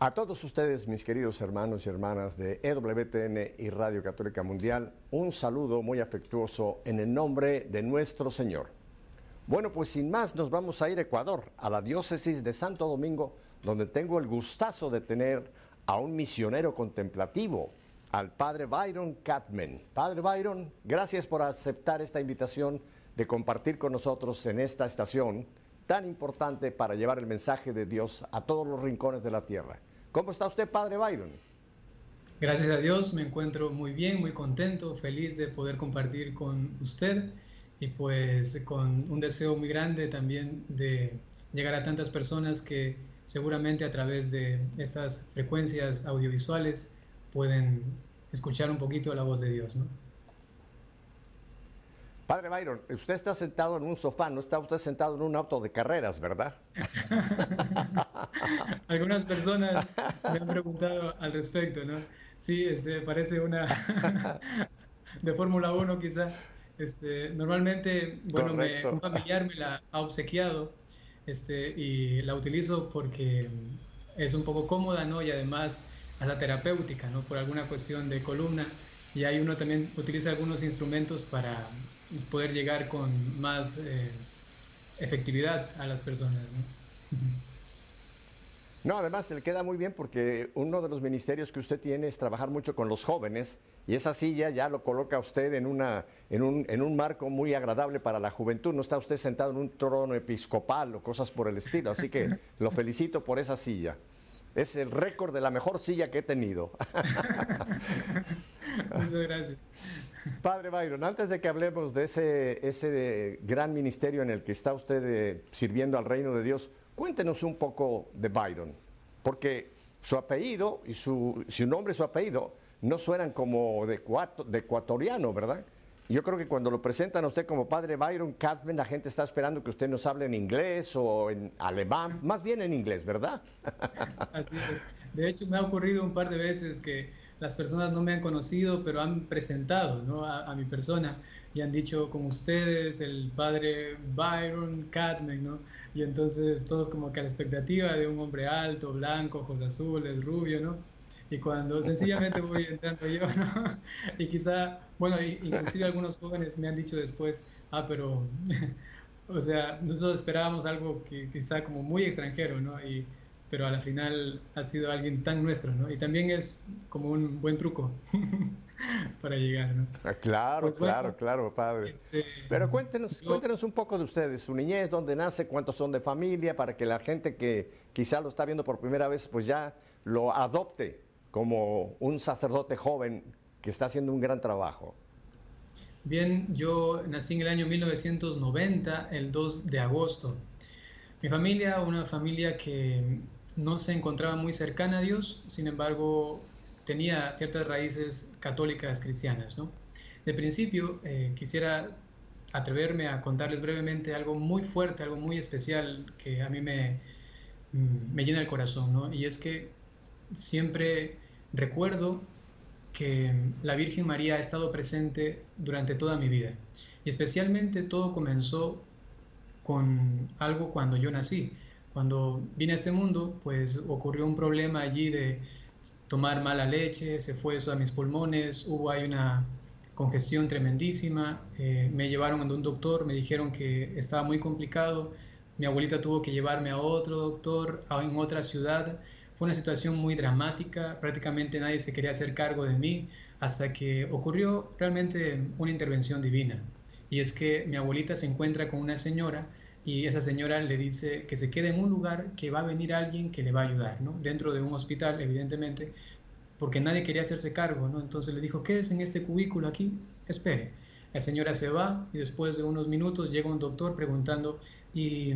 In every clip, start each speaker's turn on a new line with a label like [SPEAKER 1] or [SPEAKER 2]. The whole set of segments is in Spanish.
[SPEAKER 1] A todos ustedes, mis queridos hermanos y hermanas de EWTN y Radio Católica Mundial, un saludo muy afectuoso en el nombre de nuestro Señor. Bueno, pues sin más nos vamos a ir a Ecuador, a la diócesis de Santo Domingo, donde tengo el gustazo de tener a un misionero contemplativo, al Padre Byron Kathman. Padre Byron, gracias por aceptar esta invitación de compartir con nosotros en esta estación tan importante para llevar el mensaje de Dios a todos los rincones de la tierra. ¿Cómo está usted, Padre Byron?
[SPEAKER 2] Gracias a Dios, me encuentro muy bien, muy contento, feliz de poder compartir con usted y pues con un deseo muy grande también de llegar a tantas personas que seguramente a través de estas frecuencias audiovisuales pueden escuchar un poquito la voz de Dios, ¿no?
[SPEAKER 1] Padre Byron, usted está sentado en un sofá, no está usted sentado en un auto de carreras, ¿verdad?
[SPEAKER 2] Algunas personas me han preguntado al respecto, ¿no? Sí, parece una de Fórmula 1 quizá. Normalmente, bueno, un
[SPEAKER 1] Correcto.
[SPEAKER 2] familiar me la ha obsequiado, y la utilizo porque es un poco cómoda, ¿no? Y además hasta terapéutica, ¿no? Por alguna cuestión de columna. Y ahí uno también utiliza algunos instrumentos para poder llegar con más efectividad a las personas, ¿no?
[SPEAKER 1] No, además le queda muy bien porque uno de los ministerios que usted tiene es trabajar mucho con los jóvenes y esa silla ya lo coloca usted en un marco muy agradable para la juventud. No está usted sentado en un trono episcopal o cosas por el estilo, así que lo felicito por esa silla. Es el récord de la mejor silla que he tenido.
[SPEAKER 2] Muchas gracias.
[SPEAKER 1] Padre Byron, antes de que hablemos de ese gran ministerio en el que está usted sirviendo al reino de Dios, cuéntenos un poco de Byron, porque su apellido y su nombre y su apellido no suenan como de ecuatoriano, ¿verdad? Yo creo que cuando lo presentan a usted como Padre Byron Kathman, la gente está esperando que usted nos hable en inglés o en alemán, más bien en inglés, ¿verdad?
[SPEAKER 2] Así es. De hecho, me ha ocurrido un par de veces que las personas no me han conocido, pero han presentado, ¿no? a mi persona y han dicho con ustedes el padre Byron Kathman, ¿no? Y entonces todos como que a la expectativa de un hombre alto, blanco, ojos azules, rubio, ¿no? Y cuando sencillamente voy entrando yo, ¿no? Y quizá, bueno, inclusive algunos jóvenes me han dicho después, pero, o sea, nosotros esperábamos algo que quizá como muy extranjero, ¿no? Pero a la final ha sido alguien tan nuestro, ¿no? Y también es como un buen truco para llegar, ¿no?
[SPEAKER 1] Claro,
[SPEAKER 2] Pues bueno,
[SPEAKER 1] claro, claro, padre.
[SPEAKER 2] este,
[SPEAKER 1] Pero cuéntenos,
[SPEAKER 2] yo,
[SPEAKER 1] cuéntenos un poco de ustedes, su niñez, dónde nace, cuántos son de familia, para que la gente que quizá lo está viendo por primera vez, pues ya lo adopte como un sacerdote joven que está haciendo un gran trabajo.
[SPEAKER 2] bien, yo nací en el año 1990, el 2 de agosto. Mi familia, una familia que no se encontraba muy cercana a Dios, sin embargo, tenía ciertas raíces católicas cristianas, ¿no? De principio, quisiera atreverme a contarles brevemente algo muy fuerte, algo muy especial que a mí me llena el corazón, ¿no? Y es que siempre recuerdo que la Virgen María ha estado presente durante toda mi vida. Y especialmente todo comenzó con algo cuando yo nací. Cuando vine a este mundo, pues ocurrió un problema allí de tomar mala leche, se fue eso a mis pulmones, hubo ahí una congestión tremendísima, me llevaron a un doctor, me dijeron que estaba muy complicado, mi abuelita tuvo que llevarme a otro doctor en otra ciudad, fue una situación muy dramática, prácticamente nadie se quería hacer cargo de mí, hasta que ocurrió realmente una intervención divina. Y es que mi abuelita se encuentra con una señora y esa señora le dice que se quede en un lugar, que va a venir alguien que le va a ayudar, ¿no? Dentro de un hospital, evidentemente, porque nadie quería hacerse cargo, ¿no? Entonces le dijo, quédese en este cubículo aquí, espere. La señora se va y después de unos minutos llega un doctor preguntando, ¿y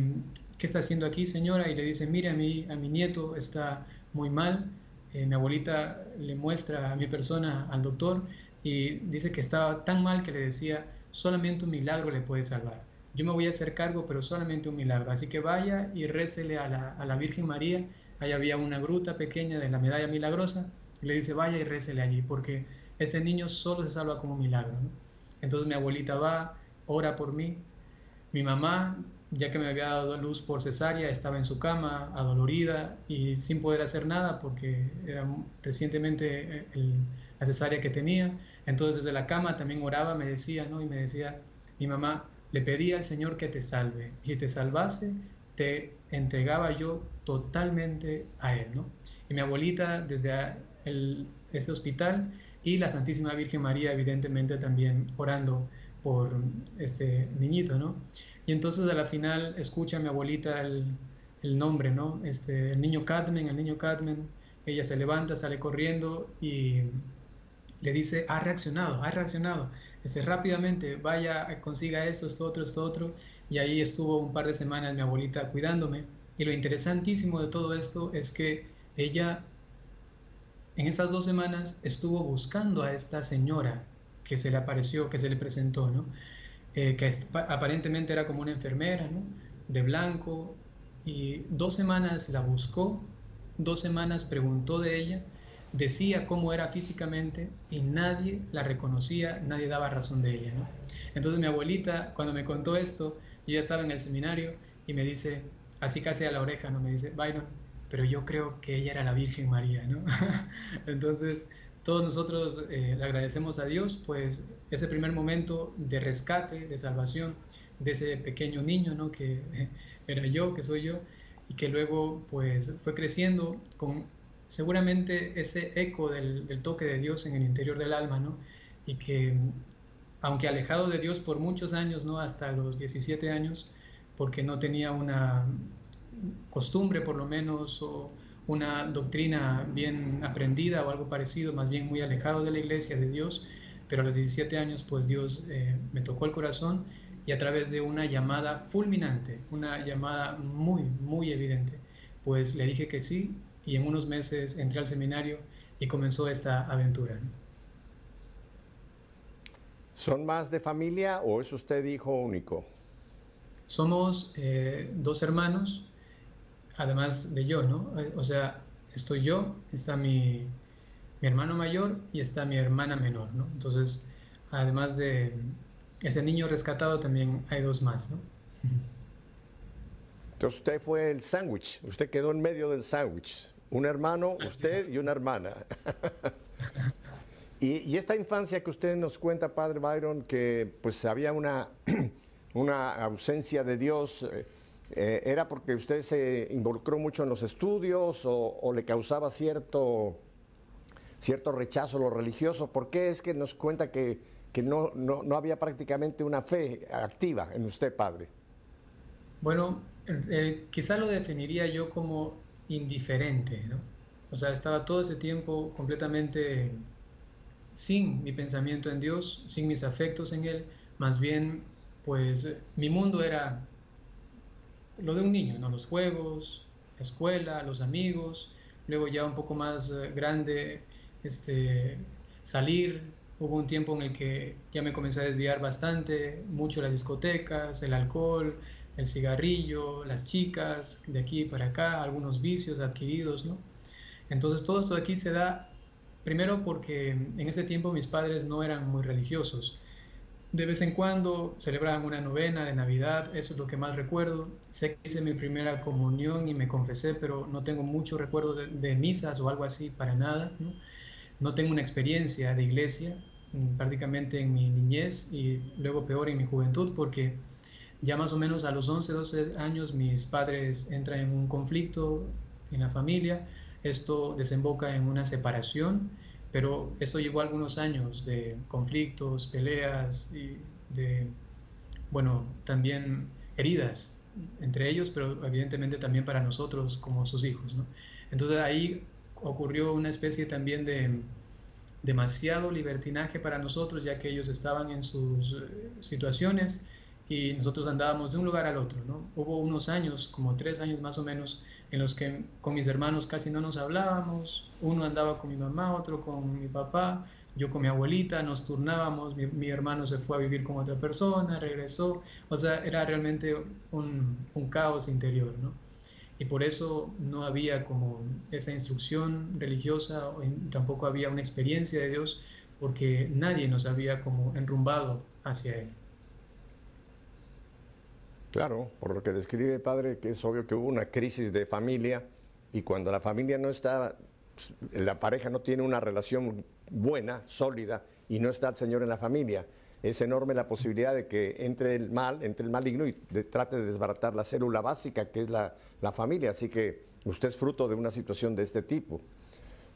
[SPEAKER 2] qué está haciendo aquí, señora? Y le dice, mire, a mi nieto está muy mal. Mi abuelita le muestra a mi persona al doctor y dice que estaba tan mal que le decía, solamente un milagro le puede salvar. Yo me voy a hacer cargo, pero solamente un milagro. Así que vaya y récele a la Virgen María. Ahí había una gruta pequeña de la medalla milagrosa. Y le dice, vaya y récele allí, porque este niño solo se salva como un milagro, ¿no? Entonces mi abuelita va, ora por mí. Mi mamá ya que me había dado a luz por cesárea, estaba en su cama, adolorida y sin poder hacer nada porque era recientemente la cesárea que tenía. Entonces desde la cama también oraba, me decía, ¿no? Y me decía, mi mamá, le pedí al Señor que te salve. Y si te salvase, te entregaba yo totalmente a Él, ¿no? Y mi abuelita desde este hospital y la Santísima Virgen María evidentemente también orando por este niñito, ¿no? Y entonces a la final escucha a mi abuelita el nombre, ¿no? El niño Cadmen, el niño Cadmen. Ella se levanta, sale corriendo y le dice, ha reaccionado, ha reaccionado. Rápidamente, vaya, consiga esto otro. Y ahí estuvo un par de semanas mi abuelita cuidándome. Y lo interesantísimo de todo esto es que ella en esas 2 semanas estuvo buscando a esta señora que se le apareció, que se le presentó, ¿no? Que aparentemente era como una enfermera, ¿no? De blanco, y 2 semanas la buscó, 2 semanas preguntó de ella, decía cómo era físicamente y nadie la reconocía, nadie daba razón de ella, ¿no? Entonces mi abuelita, cuando me contó esto, yo ya estaba en el seminario y me dice, así casi a la oreja, ¿no? Me dice, Byron, pero yo creo que ella era la Virgen María, ¿no? Entonces, todos nosotros le agradecemos a Dios, pues ese primer momento de rescate, de salvación de ese pequeño niño, ¿no? Que era yo, que soy yo, y que luego pues fue creciendo con seguramente ese eco del toque de Dios en el interior del alma, ¿no? Y que aunque alejado de Dios por muchos años, ¿no? Hasta los 17 años, porque no tenía una costumbre por lo menos o una doctrina bien aprendida o algo parecido, más bien muy alejado de la iglesia, de Dios, pero a los 17 años pues Dios me tocó el corazón y a través de una llamada fulminante, una llamada muy, muy evidente, pues le dije que sí y en unos meses entré al seminario y comenzó esta aventura, ¿no?
[SPEAKER 1] ¿Son más de familia o es usted hijo único?
[SPEAKER 2] Somos 2 hermanos, además de yo, ¿no? O sea, estoy yo, está mi hermano mayor y está mi hermana menor, ¿no? Entonces, además de ese niño rescatado, también hay 2 más, ¿no?
[SPEAKER 1] Entonces usted fue el sándwich, usted quedó en medio del sándwich. Un hermano,
[SPEAKER 2] Así
[SPEAKER 1] usted
[SPEAKER 2] es.
[SPEAKER 1] y una hermana. Y esta infancia que usted nos cuenta, Padre Byron, que pues había una ausencia de Dios, ¿era porque usted se involucró mucho en los estudios o le causaba cierto rechazo a lo religioso? ¿Por qué es que nos cuenta que no había prácticamente una fe activa en usted, Padre?
[SPEAKER 2] Bueno, quizá lo definiría yo como indiferente, ¿no? O sea, estaba todo ese tiempo completamente sin mi pensamiento en Dios, sin mis afectos en Él, más bien, pues mi mundo era lo de un niño, ¿no? Los juegos, la escuela, los amigos, luego ya un poco más grande, este, salir. Hubo un tiempo en el que ya me comencé a desviar bastante, mucho las discotecas, el alcohol, el cigarrillo, las chicas, de aquí para acá, algunos vicios adquiridos, ¿no? Entonces todo esto de aquí se da primero porque en ese tiempo mis padres no eran muy religiosos. De vez en cuando celebraban una novena de Navidad, eso es lo que más recuerdo. Sé que hice mi primera comunión y me confesé, pero no tengo mucho recuerdo de misas o algo así, para nada, ¿no? No tengo una experiencia de iglesia prácticamente en mi niñez y luego peor en mi juventud, porque ya más o menos a los 11, 12 años mis padres entran en un conflicto en la familia, esto desemboca en una separación, pero esto llevó algunos años de conflictos, peleas y de, bueno, también heridas entre ellos, pero evidentemente también para nosotros como sus hijos, ¿no? Entonces ahí ocurrió una especie también de demasiado libertinaje para nosotros, ya que ellos estaban en sus situaciones y nosotros andábamos de un lugar al otro, ¿no? Hubo unos años, como 3 años más o menos, en los que con mis hermanos casi no nos hablábamos, uno andaba con mi mamá, otro con mi papá, yo con mi abuelita, nos turnábamos, mi hermano se fue a vivir con otra persona, regresó, o sea, era realmente un caos interior, ¿no? Y por eso no había como esa instrucción religiosa, tampoco había una experiencia de Dios, porque nadie nos había como enrumbado hacia Él.
[SPEAKER 1] Claro, por lo que describe, padre, que es obvio que hubo una crisis de familia y cuando la familia no está, la pareja no tiene una relación buena, sólida, y no está el Señor en la familia, es enorme la posibilidad de que entre el mal, entre el maligno y trate de desbaratar la célula básica que es la familia. Así que usted es fruto de una situación de este tipo.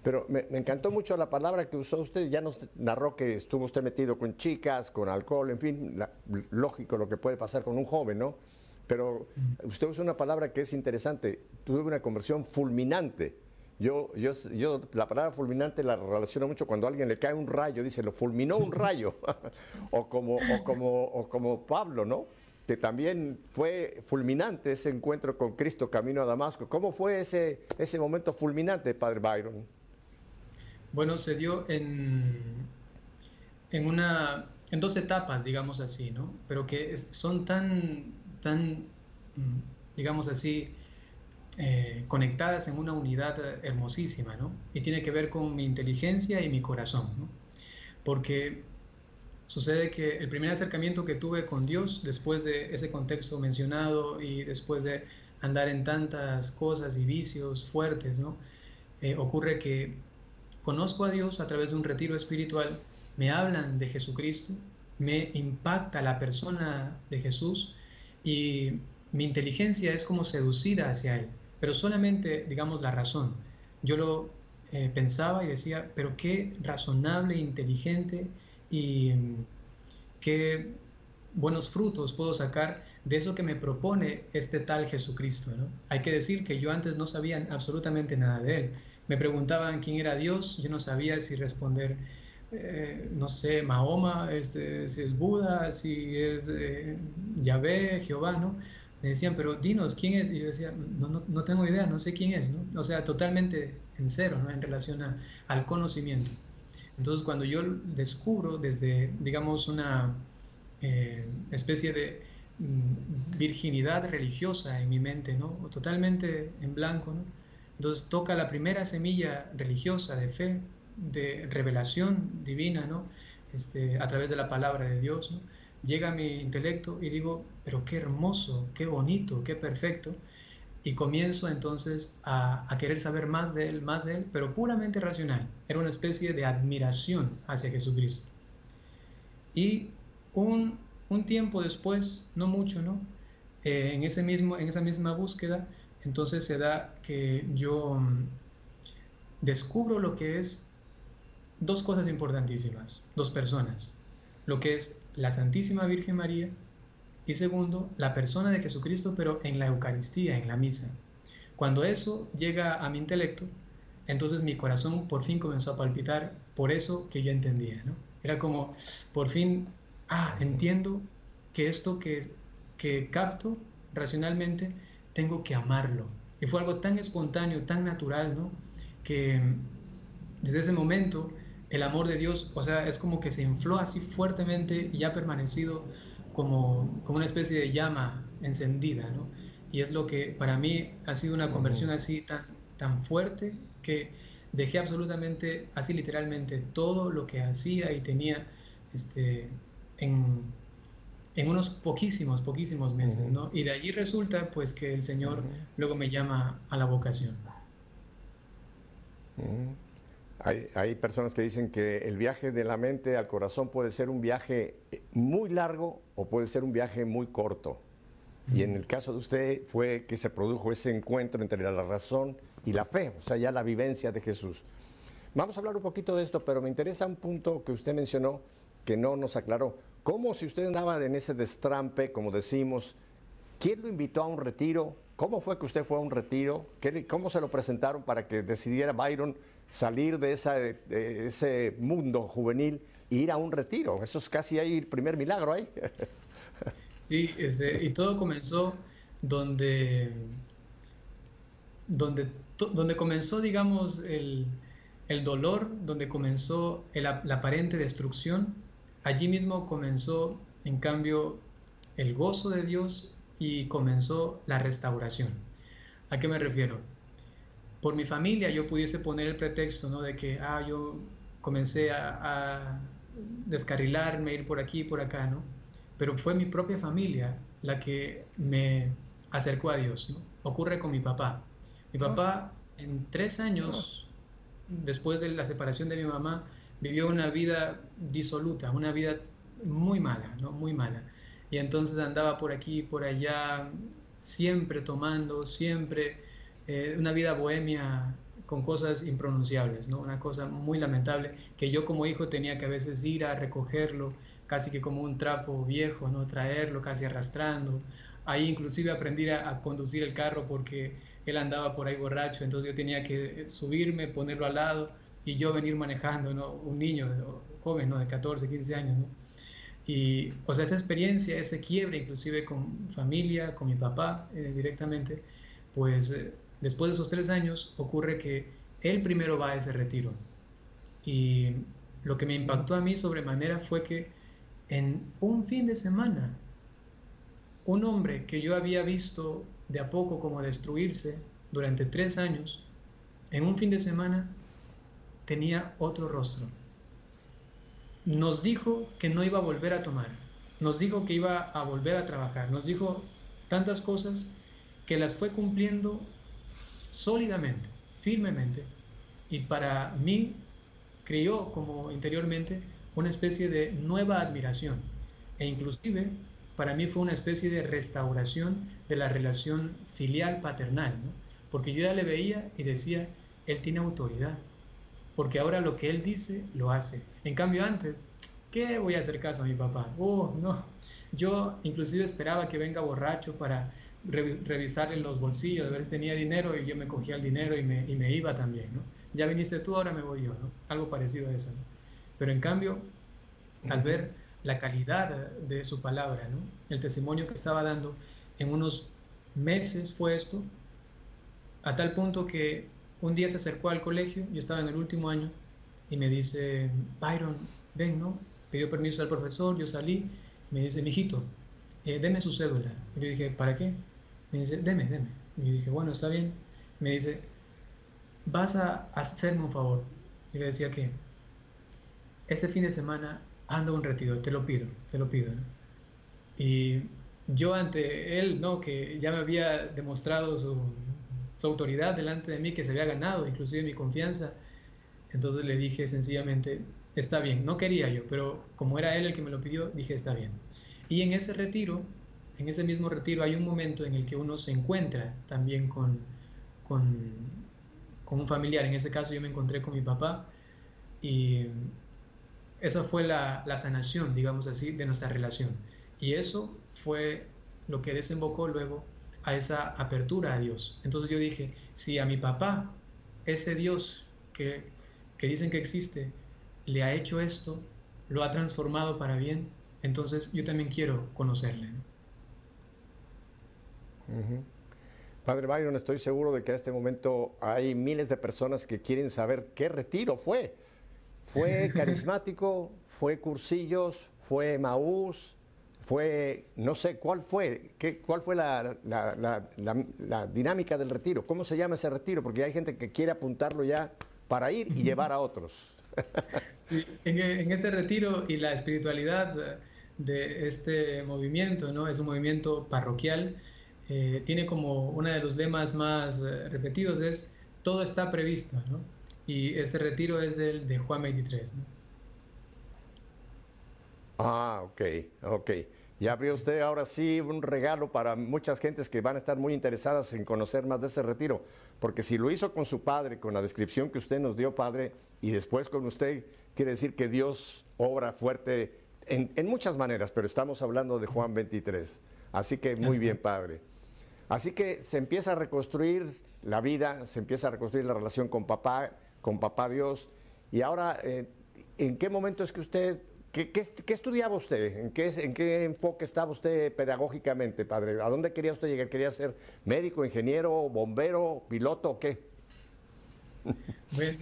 [SPEAKER 1] Pero me encantó mucho la palabra que usó usted, ya nos narró que estuvo usted metido con chicas, con alcohol, en fin, lógico lo que puede pasar con un joven, ¿no? Pero usted usó una palabra que es interesante, tuve una conversión fulminante. Yo la palabra fulminante la relaciono mucho cuando a alguien le cae un rayo, dice, lo fulminó un rayo, o como Pablo, ¿no? Que también fue fulminante ese encuentro con Cristo camino a Damasco. ¿Cómo fue ese momento fulminante, Padre Byron?
[SPEAKER 2] Bueno, se dio en dos etapas, digamos así, ¿no? Pero que son digamos así, conectadas en una unidad hermosísima, ¿no? Y tiene que ver con mi inteligencia y mi corazón, ¿no? Porque sucede que el primer acercamiento que tuve con Dios, después de ese contexto mencionado y después de andar en tantas cosas y vicios fuertes, ¿no? Ocurre que conozco a Dios a través de un retiro espiritual, me hablan de Jesucristo, me impacta la persona de Jesús y mi inteligencia es como seducida hacia Él, pero solamente, digamos, la razón. Yo lo pensaba y decía, pero qué razonable, inteligente y qué buenos frutos puedo sacar de eso que me propone este tal Jesucristo, ¿no? Hay que decir que yo antes no sabía absolutamente nada de Él. Me preguntaban quién era Dios, yo no sabía si responder, no sé, Mahoma, si es Buda, si es Yahvé, Jehová, ¿no? Me decían, pero dinos, ¿quién es? Y yo decía, no tengo idea, no sé quién es, ¿no? O sea, totalmente en cero, ¿no? En relación al conocimiento. Entonces, cuando yo descubro desde, digamos, una especie de virginidad religiosa en mi mente, ¿no? Totalmente en blanco, ¿no? Entonces toca la primera semilla religiosa de fe, de revelación divina, ¿no? A través de la palabra de Dios, ¿no? Llega a mi intelecto y digo, pero qué hermoso, qué bonito, qué perfecto. Y comienzo entonces a querer saber más de él, pero puramente racional. Era una especie de admiración hacia Jesucristo. Y un, un tiempo después, no mucho, ¿no? En esa misma búsqueda, entonces se da que yo descubro lo que es dos cosas importantísimas, dos personas, lo que es la Santísima Virgen María y segundo, la persona de Jesucristo, pero en la Eucaristía, en la misa. Cuando eso llega a mi intelecto, entonces mi corazón por fin comenzó a palpitar por eso que yo entendía, ¿no? Era como, por fin, entiendo que esto que capto racionalmente, tengo que amarlo. Y fue algo tan espontáneo, tan natural, ¿no? Que desde ese momento el amor de Dios, o sea, es como que se infló así fuertemente y ha permanecido como una especie de llama encendida, ¿no? Y es lo que para mí ha sido una conversión así tan fuerte que dejé absolutamente, así literalmente, todo lo que hacía y tenía este, en, en unos poquísimos meses, ¿no? Y de allí resulta pues que el Señor luego me llama a la vocación.
[SPEAKER 1] Hay personas que dicen que el viaje de la mente al corazón puede ser un viaje muy largo o puede ser un viaje muy corto. Y en el caso de usted fue que se produjo ese encuentro entre la razón y la fe, o sea, ya la vivencia de Jesús. Vamos a hablar un poquito de esto, pero me interesa un punto que usted mencionó que no nos aclaró. ¿Cómo si usted andaba en ese destrampe, como decimos, quién lo invitó a un retiro? ¿Cómo fue que usted fue a un retiro? ¿Cómo se lo presentaron para que decidiera Byron salir de ese mundo juvenil e ir a un retiro? Eso es casi ahí el primer milagro ahí.
[SPEAKER 2] Sí, y todo comenzó donde, donde comenzó, digamos, el dolor, donde comenzó la aparente destrucción. Allí mismo comenzó, en cambio, el gozo de Dios y comenzó la restauración. ¿A qué me refiero? Por mi familia yo pudiese poner el pretexto, ¿no? De que yo comencé a descarrilarme, ir por aquí y por acá, ¿no? Pero fue mi propia familia la que me acercó a Dios, ¿no? Ocurre con mi papá. Mi papá en 3 años, después de la separación de mi mamá, vivió una vida disoluta, una vida muy mala, ¿no? Muy mala. Y entonces andaba por aquí, por allá, siempre tomando, siempre una vida bohemia con cosas impronunciables, ¿no? Una cosa muy lamentable que yo como hijo tenía que a veces ir a recogerlo, casi que como un trapo viejo, ¿no? Traerlo casi arrastrando. Ahí inclusive aprendí a conducir el carro porque él andaba por ahí borracho, entonces yo tenía que subirme, ponerlo al lado y yo venir manejando, ¿no? Un niño joven, ¿no? De 14, 15 años, ¿no? Y, o sea, esa experiencia, ese quiebre, inclusive con familia, con mi papá directamente, pues después de esos 3 años ocurre que él primero va a ese retiro. Y lo que me impactó a mí sobremanera fue que en un fin de semana, un hombre que yo había visto de a poco como destruirse durante 3 años, en un fin de semana tenía otro rostro. Nos dijo que no iba a volver a tomar, nos dijo que iba a volver a trabajar, nos dijo tantas cosas que las fue cumpliendo sólidamente, firmemente, y para mí creó como interiormente una especie de nueva admiración, e inclusive para mí fue una especie de restauración de la relación filial paternal, ¿no? Porque yo ya le veía y decía, él tiene autoridad, porque ahora lo que él dice, lo hace. En cambio antes, ¿qué voy a hacer caso a mi papá? Oh, no. Yo inclusive esperaba que venga borracho para revisarle los bolsillos, a ver si tenía dinero y yo me cogía el dinero y me iba también, ¿no? Ya viniste tú, ahora me voy yo, ¿no? Algo parecido a eso, ¿no? Pero en cambio, al ver la calidad de su palabra, ¿no? El testimonio que estaba dando, en unos meses fue esto, a tal punto que un día se acercó al colegio, yo estaba en el último año, y me dice, Byron, ven, ¿no? Pidió permiso al profesor, yo salí, me dice, mijito, deme su cédula. Y yo dije, ¿para qué? Me dice, deme. Y yo dije, bueno, está bien. Me dice, vas a hacerme un favor. Y le decía que este fin de semana ando a un retiro, te lo pido, ¿no? Y yo ante él, ¿no? Que ya me había demostrado su autoridad delante de mí, que se había ganado, inclusive mi confianza. Entonces le dije sencillamente, está bien, no quería yo, pero como era él el que me lo pidió, dije, está bien. Y en ese retiro, en ese mismo retiro, hay un momento en el que uno se encuentra también con, con un familiar. En ese caso yo me encontré con mi papá y esa fue la sanación, digamos así, de nuestra relación. Y eso fue lo que desembocó luego a esa apertura a Dios. Entonces yo dije, si a mi papá, ese Dios que dicen que existe, le ha hecho esto, lo ha transformado para bien, entonces yo también quiero conocerle, ¿no?
[SPEAKER 1] Padre Byron, estoy seguro de que a este momento hay miles de personas que quieren saber qué retiro fue. ¿Fue carismático? ¿Fue cursillos? ¿Fue Maús? ¿Fue, no sé, cuál fue? ¿Cuál fue la dinámica del retiro? ¿Cómo se llama ese retiro? Porque hay gente que quiere apuntarlo ya para ir y llevar a otros.
[SPEAKER 2] Sí, en ese retiro y la espiritualidad de este movimiento, ¿no? Es un movimiento parroquial, tiene como uno de los lemas más repetidos es todo está previsto, ¿no? Y este retiro es de Juan 23, ¿no?
[SPEAKER 1] Ah, ok, ok. Ya abrió usted ahora sí un regalo para muchas gentes que van a estar muy interesadas en conocer más de ese retiro, porque si lo hizo con su padre, con la descripción que usted nos dio, padre, y después con usted, quiere decir que Dios obra fuerte en muchas maneras, pero estamos hablando de Juan 23. Así que muy bien, padre. Así que se empieza a reconstruir la vida, se empieza a reconstruir la relación con papá Dios, y ahora, ¿en qué momento es que usted... ¿Qué estudiaba usted? ¿En qué enfoque estaba usted pedagógicamente, padre? ¿A dónde quería usted llegar? ¿Quería ser médico, ingeniero, bombero, piloto o qué?
[SPEAKER 2] Bueno,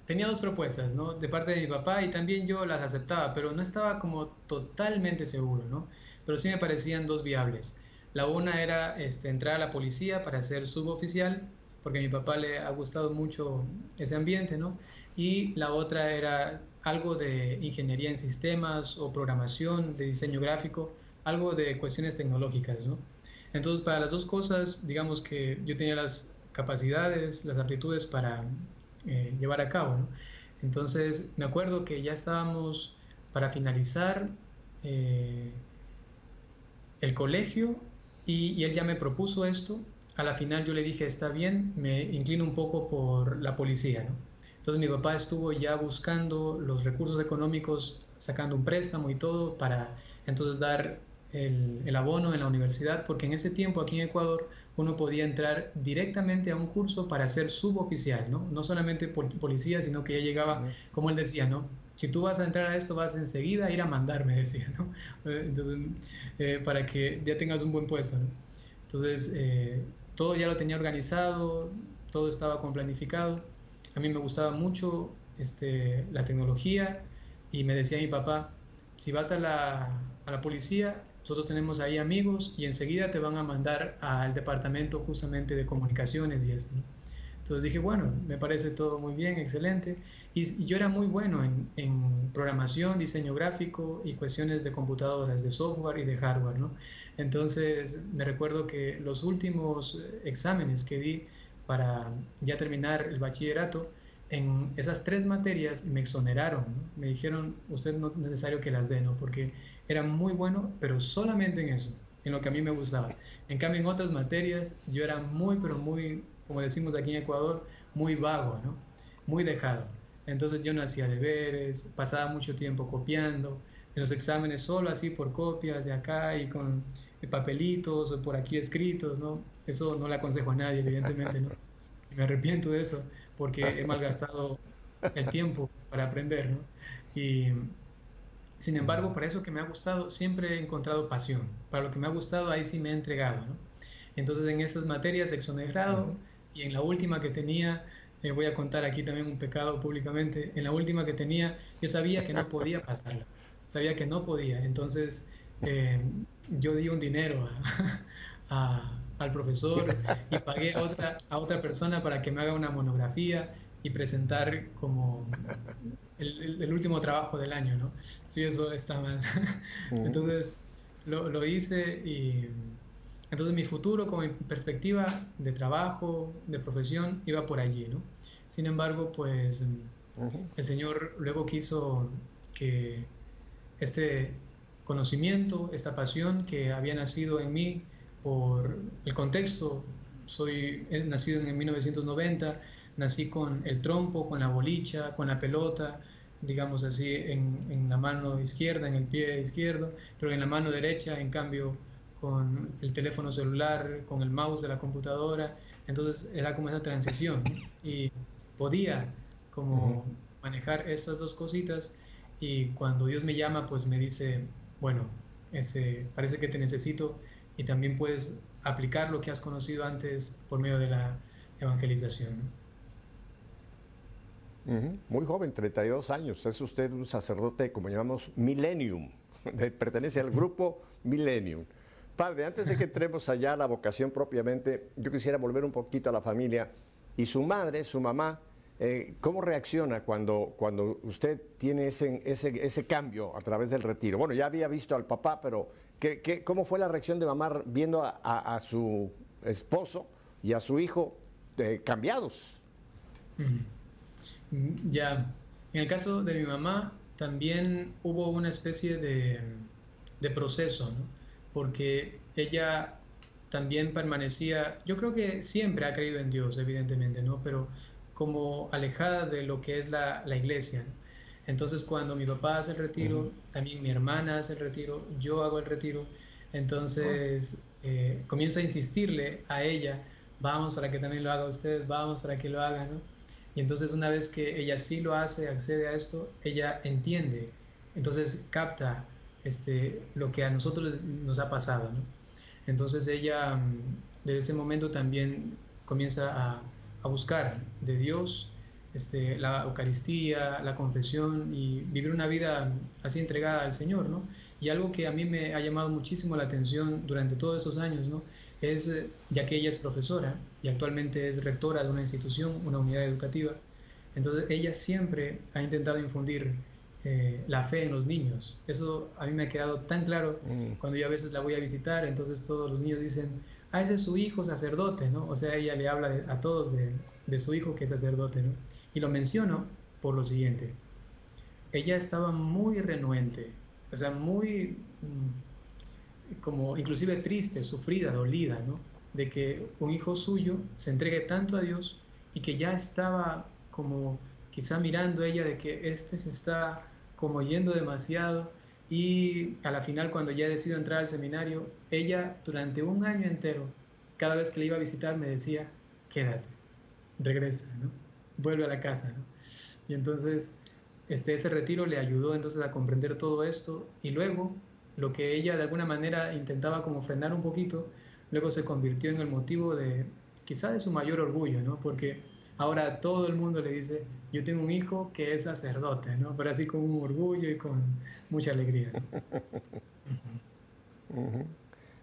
[SPEAKER 2] tenía dos propuestas, ¿no? De parte de mi papá y también yo las aceptaba, pero no estaba como totalmente seguro, ¿no? Pero sí me parecían dos viables. La una era entrar a la policía para ser suboficial, porque a mi papá le ha gustado mucho ese ambiente, ¿no? Y la otra era algo de ingeniería en sistemas o programación, de diseño gráfico, algo de cuestiones tecnológicas, ¿no? Entonces, para las dos cosas, digamos que yo tenía las capacidades, las aptitudes para llevar a cabo, ¿no? Entonces, me acuerdo que ya estábamos para finalizar eh, el colegio y él ya me propuso esto. A la final yo le dije, está bien, me inclino un poco por la policía, ¿no? Entonces mi papá estuvo ya buscando los recursos económicos, sacando un préstamo y todo para entonces dar el abono en la universidad, porque en ese tiempo aquí en Ecuador uno podía entrar directamente a un curso para ser suboficial, ¿no? No solamente policía, sino que ya llegaba, como él decía, ¿no? Si tú vas a entrar a esto, vas enseguida a ir a mandar, me decía, ¿no? Entonces, para que ya tengas un buen puesto, ¿no? Entonces, todo ya lo tenía organizado, todo estaba como planificado. A mí me gustaba mucho la tecnología y me decía mi papá, si vas a la policía, nosotros tenemos ahí amigos y enseguida te van a mandar al departamento justamente de comunicaciones y esto, ¿no? Entonces dije, bueno, me parece todo muy bien, excelente. Y yo era muy bueno en programación, diseño gráfico y cuestiones de computadoras, de software y de hardware, ¿no? Entonces me recuerdo que los últimos exámenes que di para ya terminar el bachillerato, en esas tres materias me exoneraron, ¿no? Me dijeron, usted no es necesario que las dé, ¿no? Porque era muy bueno, pero solamente en eso, en lo que a mí me gustaba. En cambio, en otras materias yo era muy, pero muy, como decimos aquí en Ecuador, muy vago, ¿no? Muy dejado. Entonces yo no hacía deberes, pasaba mucho tiempo copiando, en los exámenes solo así por copias de acá y con papelitos o por aquí escritos, ¿no? Eso no le aconsejo a nadie, evidentemente, ¿no? Y me arrepiento de eso porque he malgastado el tiempo para aprender, ¿no? Y sin embargo, para eso que me ha gustado, siempre he encontrado pasión. Para lo que me ha gustado, ahí sí me he entregado, ¿no? Entonces, en esas materias exonerado y en la última que tenía, voy a contar aquí también un pecado públicamente, en la última que tenía, yo sabía que no podía pasarla, sabía que no podía. Entonces, eh, yo di un dinero al profesor y pagué a otra persona para que me haga una monografía y presentar como el último trabajo del año, ¿no? Sí, eso está mal. Entonces lo hice y entonces mi futuro como mi perspectiva de trabajo, de profesión, iba por allí, ¿no? Sin embargo, pues el Señor luego quiso que este conocimiento, esta pasión que había nacido en mí por el contexto, he nacido en 1990, nací con el trompo, con la bolicha, con la pelota, digamos así, en la mano izquierda, en el pie izquierdo, pero en la mano derecha, en cambio, con el teléfono celular, con el mouse de la computadora. Entonces era como esa transición, ¿no? Y podía como manejar esas dos cositas y cuando Dios me llama, pues me dice, bueno, parece que te necesito y también puedes aplicar lo que has conocido antes por medio de la evangelización, ¿no?
[SPEAKER 1] Muy joven, 32 años. Es usted un sacerdote, como llamamos, Millennium. Pertenece al grupo Millennium. Padre, antes de que entremos allá a la vocación propiamente, yo quisiera volver un poquito a la familia. Y su madre, su mamá, ¿cómo reacciona cuando usted tiene ese cambio a través del retiro? Bueno, ya había visto al papá, pero ¿cómo fue la reacción de mamá viendo a su esposo y a su hijo cambiados?
[SPEAKER 2] Ya, en el caso de mi mamá también hubo una especie de proceso, ¿no? Porque ella también permanecía, yo creo que siempre ha creído en Dios, evidentemente, ¿no? Pero como alejada de lo que es la iglesia, ¿no? Entonces, cuando mi papá hace el retiro, también mi hermana hace el retiro, yo hago el retiro, entonces comienzo a insistirle a ella, vamos para que también lo haga usted, vamos para que lo haga, ¿no? Y entonces una vez que ella sí lo hace, accede a esto, ella entiende, entonces capta lo que a nosotros nos ha pasado, ¿no? Entonces ella desde ese momento también comienza a buscar de Dios la Eucaristía, la confesión y vivir una vida así entregada al Señor, ¿no? Y algo que a mí me ha llamado muchísimo la atención durante todos estos años, ¿no? Es, ya que ella es profesora y actualmente es rectora de una institución, una unidad educativa, entonces ella siempre ha intentado infundir la fe en los niños. Eso a mí me ha quedado tan claro cuando yo a veces la voy a visitar, entonces todos los niños dicen, ah, ese es su hijo sacerdote, ¿no? O sea, ella le habla a todos de su hijo que es sacerdote, ¿no? Y lo menciono por lo siguiente. Ella estaba muy renuente, o sea, muy como inclusive triste, sufrida, dolida, ¿no? De que un hijo suyo se entregue tanto a Dios y que ya estaba como quizá mirando ella de que este se está como yendo demasiado, y a la final cuando ya decidió entrar al seminario, ella durante un año entero, cada vez que le iba a visitar me decía, quédate, regresa, ¿no? Vuelve a la casa, ¿no? Y entonces ese retiro le ayudó entonces a comprender todo esto, y luego lo que ella de alguna manera intentaba como frenar un poquito, luego se convirtió en el motivo de quizá de su mayor orgullo, ¿no? Porque ahora todo el mundo le dice, yo tengo un hijo que es sacerdote, ¿no? Pero así con un orgullo y con mucha alegría, ¿no?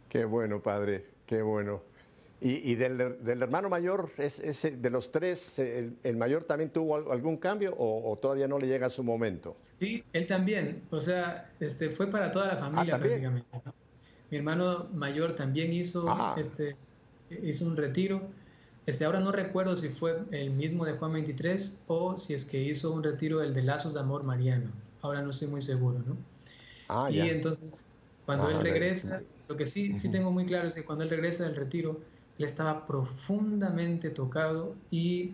[SPEAKER 1] Qué bueno, padre, qué bueno. Y del hermano mayor, de los tres, el mayor también tuvo algún cambio o todavía no le llega su momento?
[SPEAKER 2] Sí, él también, o sea, fue para toda la
[SPEAKER 1] Ah,
[SPEAKER 2] familia
[SPEAKER 1] también.
[SPEAKER 2] prácticamente, ¿no? Mi hermano mayor también
[SPEAKER 1] Ah,
[SPEAKER 2] hizo un retiro. Ahora no recuerdo si fue el mismo de Juan 23 o si es que hizo un retiro el de Lazos de Amor Mariano. Ahora no estoy muy seguro, ¿no? Y
[SPEAKER 1] ya.
[SPEAKER 2] entonces, cuando él
[SPEAKER 1] Ah,
[SPEAKER 2] regresa, lo que sí
[SPEAKER 1] ujú.
[SPEAKER 2] tengo muy claro es que cuando él regresa del retiro, él estaba profundamente tocado y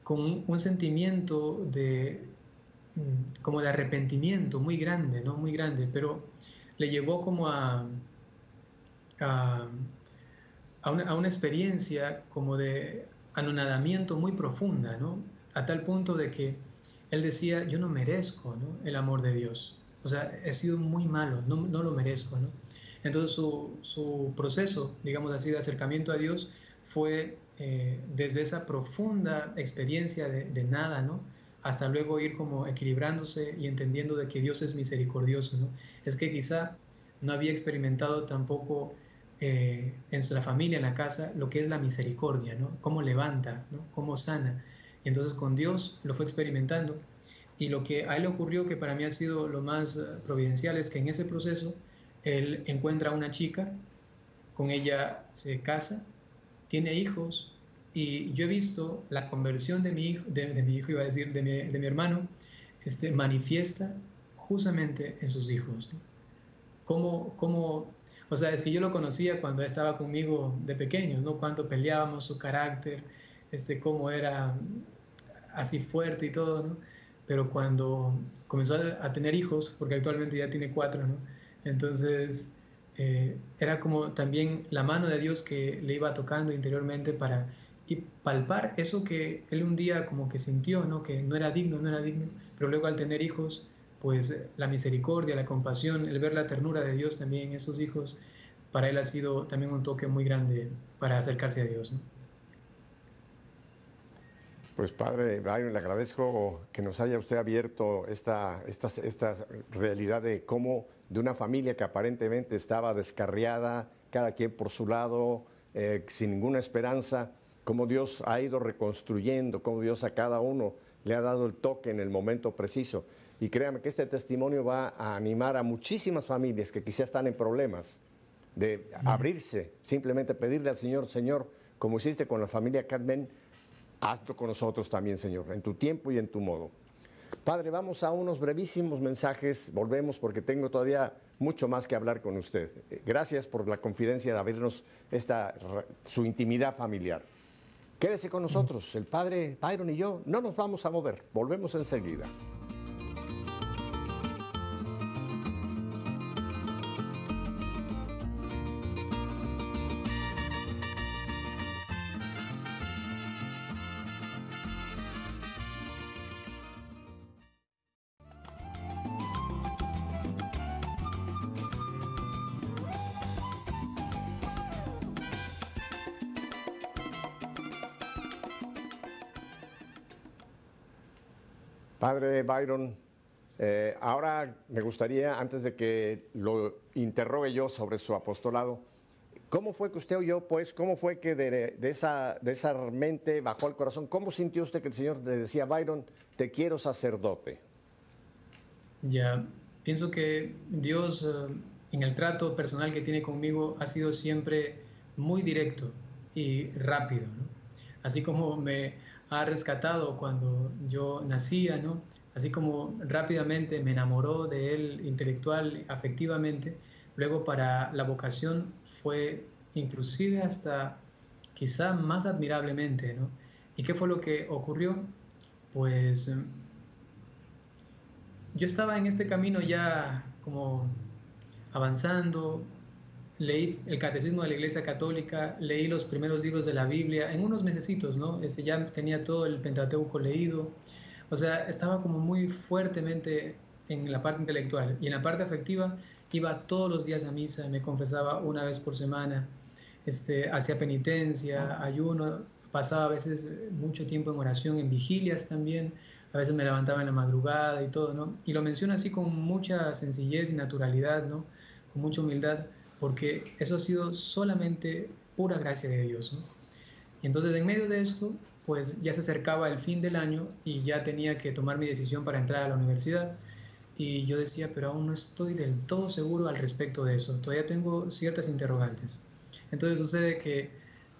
[SPEAKER 2] con un sentimiento como de arrepentimiento muy grande, ¿no? Muy grande, pero le llevó como a, a una experiencia como de anonadamiento muy profunda, ¿no? A tal punto de que él decía, yo no merezco, ¿no? El amor de Dios. O sea, he sido muy malo, no lo merezco, ¿no? Entonces su proceso, digamos así, de acercamiento a Dios fue desde esa profunda experiencia de nada, ¿no? Hasta luego ir como equilibrándose y entendiendo de que Dios es misericordioso, ¿no? Es que quizá no había experimentado tampoco en la familia, en la casa, lo que es la misericordia, ¿no? Cómo levanta, ¿no? Cómo sana. Y entonces con Dios lo fue experimentando. Y lo que a él le ocurrió, que para mí ha sido lo más providencial, es que en ese proceso él encuentra a una chica, con ella se casa, tiene hijos, y yo he visto la conversión de mi hijo, de mi hijo, iba a decir, de mi hermano, manifiesta justamente en sus hijos, ¿no? O sea, es que yo lo conocía cuando estaba conmigo de pequeños, ¿no? Cuánto peleábamos, su carácter, cómo era así fuerte y todo, ¿no? Pero cuando comenzó a tener hijos, porque actualmente ya tiene 4, ¿no? Entonces, era como también la mano de Dios que le iba tocando interiormente para y palpar eso que él un día como que sintió, ¿no? Que no era digno, no era digno, pero luego al tener hijos, pues la misericordia, la compasión, el ver la ternura de Dios también en esos hijos, para él ha sido también un toque muy grande para acercarse a Dios, ¿no?
[SPEAKER 1] Pues padre Byron, le agradezco que nos haya usted abierto esta realidad de cómo de una familia que aparentemente estaba descarriada, cada quien por su lado, sin ninguna esperanza, cómo Dios ha ido reconstruyendo, cómo Dios a cada uno le ha dado el toque en el momento preciso. Y créame que este testimonio va a animar a muchísimas familias que quizás están en problemas, de abrirse, simplemente pedirle al Señor, Señor, como hiciste con la familia Cadman, hazlo con nosotros también, Señor, en tu tiempo y en tu modo. Padre, vamos a unos brevísimos mensajes, volvemos porque tengo todavía mucho más que hablar con usted. Gracias por la confidencia de abrirnos su intimidad familiar. Quédese con nosotros, el Padre Byron y yo no nos vamos a mover, volvemos enseguida. Padre Byron, ahora me gustaría, antes de que lo interrogue yo sobre su apostolado, ¿cómo fue que usted oyó, pues, cómo fue que de esa mente bajó al corazón? ¿Cómo sintió usted que el Señor le decía, Byron, te quiero sacerdote?
[SPEAKER 2] Ya, pienso que Dios en el trato personal que tiene conmigo ha sido siempre muy directo y rápido, ¿no? Así como me ha rescatado cuando yo nacía, ¿no? Así como rápidamente me enamoró de él intelectual, afectivamente, luego para la vocación fue inclusive hasta quizá más admirablemente, ¿no? ¿Y qué fue lo que ocurrió? Pues yo estaba en este camino ya como avanzando, leí el Catecismo de la Iglesia Católica, leí los primeros libros de la Biblia en unos mesecitos, ¿no? Ya tenía todo el Pentateuco leído, o sea, estaba como muy fuertemente en la parte intelectual y en la parte afectiva iba todos los días a misa, me confesaba una vez por semana, hacía penitencia, ayuno, pasaba a veces mucho tiempo en oración, en vigilias también, a veces me levantaba en la madrugada y todo, ¿no? Y lo menciono así con mucha sencillez y naturalidad, ¿no? Con mucha humildad, porque eso ha sido solamente pura gracia de Dios, ¿no? Y entonces en medio de esto, pues ya se acercaba el fin del año y ya tenía que tomar mi decisión para entrar a la universidad. Y yo decía, pero aún no estoy del todo seguro al respecto de eso. Todavía tengo ciertas interrogantes. Entonces sucede que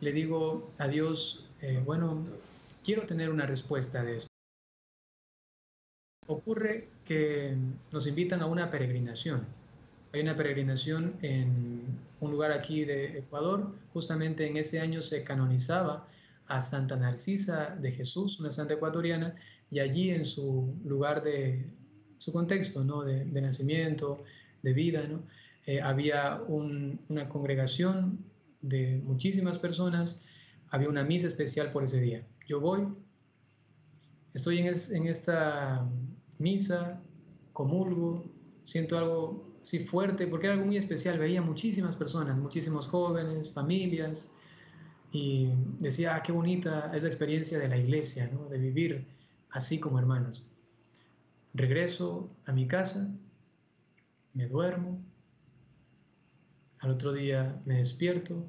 [SPEAKER 2] le digo a Dios, bueno, quiero tener una respuesta de esto. Ocurre que nos invitan a una peregrinación. Hay una peregrinación en un lugar aquí de Ecuador. Justamente en ese año se canonizaba a Santa Narcisa de Jesús, una santa ecuatoriana, y allí en su lugar de su contexto, ¿no? De nacimiento, de vida, ¿no? Había una congregación de muchísimas personas, había una misa especial por ese día. Yo voy, estoy en esta misa, comulgo, siento algo así fuerte, porque era algo muy especial, veía muchísimas personas, muchísimos jóvenes, familias, y decía, qué bonita es la experiencia de la iglesia, ¿no? De vivir así como hermanos. Regreso a mi casa, me duermo, al otro día me despierto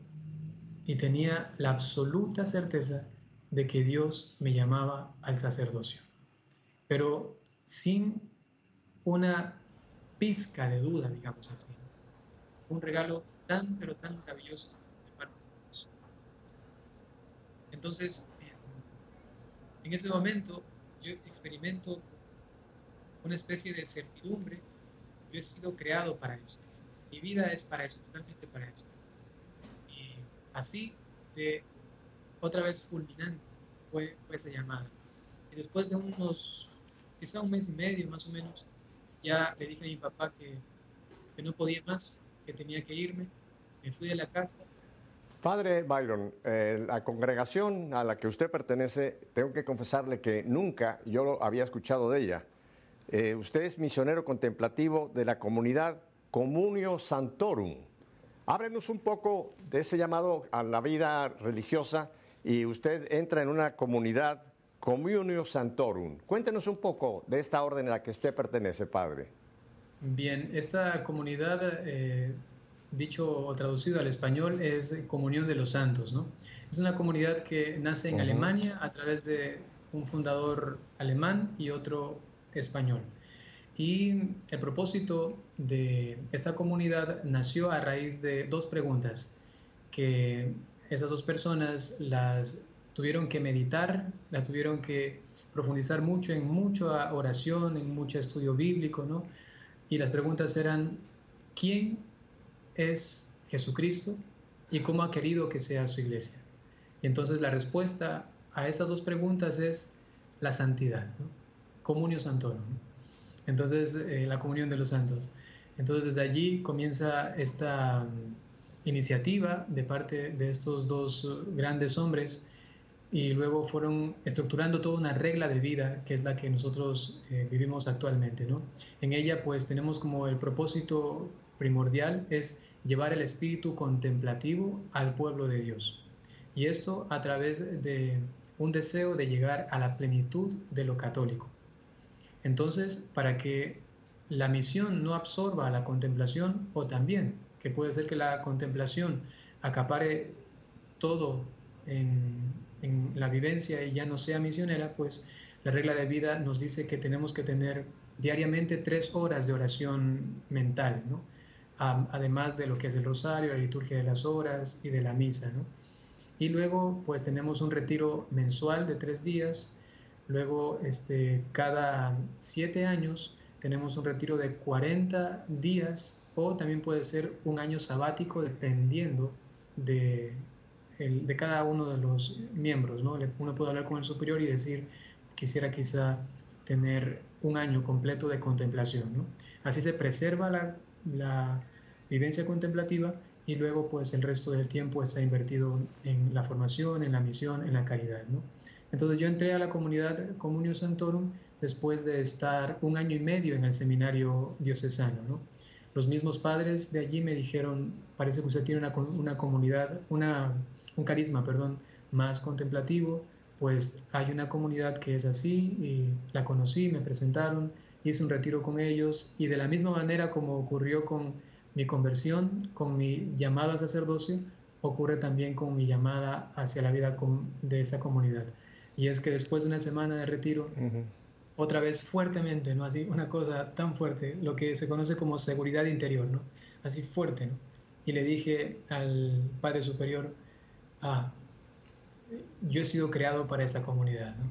[SPEAKER 2] y tenía la absoluta certeza de que Dios me llamaba al sacerdocio, pero sin una pizca de duda, digamos así. Un regalo tan, pero tan maravilloso de parte de Dios. Entonces, en ese momento, yo experimento una especie de certidumbre. Yo he sido creado para eso. Mi vida es para eso, totalmente para eso. Y así, de otra vez fulminante, fue esa llamada. Y después de unos, quizá un mes y medio más o menos, ya le dije a mi papá que no podía más, que tenía que irme. Me fui de la casa.
[SPEAKER 1] Padre Byron, la congregación a la que usted pertenece, tengo que confesarle que nunca yo lo había escuchado de ella. Usted es misionero contemplativo de la comunidad Communio Sanctorum. Háblenos un poco de ese llamado a la vida religiosa y usted entra en una comunidad Communio Sanctorum. Cuéntenos un poco de esta orden a la que usted pertenece, padre.
[SPEAKER 2] Bien, esta comunidad, dicho o traducido al español, es Comunión de los Santos, ¿no? Es una comunidad que nace en
[SPEAKER 1] Ujú.
[SPEAKER 2] Alemania a través de un fundador alemán y otro español. Y el propósito de esta comunidad nació a raíz de dos preguntas que esas dos personas las tuvieron que meditar, las tuvieron que profundizar mucho en mucha oración, en mucho estudio bíblico, ¿no? Y las preguntas eran, ¿quién es Jesucristo y cómo ha querido que sea su iglesia? Y entonces la respuesta a esas dos preguntas es la santidad, ¿no? Comunio Santorum, ¿no? Entonces, la comunión de los santos. Entonces, desde allí comienza esta iniciativa de parte de estos dos grandes hombres y luego fueron estructurando toda una regla de vida que es la que nosotros vivimos actualmente, ¿no? En ella pues tenemos como el propósito primordial es llevar el espíritu contemplativo al pueblo de Dios. Y esto a través de un deseo de llegar a la plenitud de lo católico. Entonces, para que la misión no absorba la contemplación, o también que puede ser que la contemplación acapare todo en la vivencia y ya no sea misionera, pues la regla de vida nos dice que tenemos que tener diariamente 3 horas de oración mental, ¿no? Además de lo que es el rosario, la liturgia de las horas y de la misa, ¿no? Y luego pues tenemos un retiro mensual de 3 días. Luego cada 7 años tenemos un retiro de 40 días o también puede ser un año sabático dependiendo de, de cada uno de los miembros, ¿no? Uno puede hablar con el superior y decir, quisiera quizá tener un año completo de contemplación, ¿no? Así se preserva la vivencia contemplativa y luego pues el resto del tiempo está invertido en la formación, en la misión, en la caridad, ¿no? Entonces yo entré a la comunidad Communio Sanctorum después de estar 1 año y medio en el seminario diocesano, ¿no? Los mismos padres de allí me dijeron, parece que usted tiene una comunidad, un carisma, perdón, más contemplativo, pues hay una comunidad que es así y la conocí, me presentaron, hice un retiro con ellos y de la misma manera como ocurrió con mi conversión, con mi llamado al sacerdocio, ocurre también con mi llamada hacia la vida de esa comunidad. Y es que después de una semana de retiro, otra vez fuertemente, ¿no? Así, una cosa tan fuerte, lo que se conoce como seguridad interior, ¿no? Así fuerte, ¿no? Y le dije al Padre Superior, ah, yo he sido creado para esta comunidad, ¿no?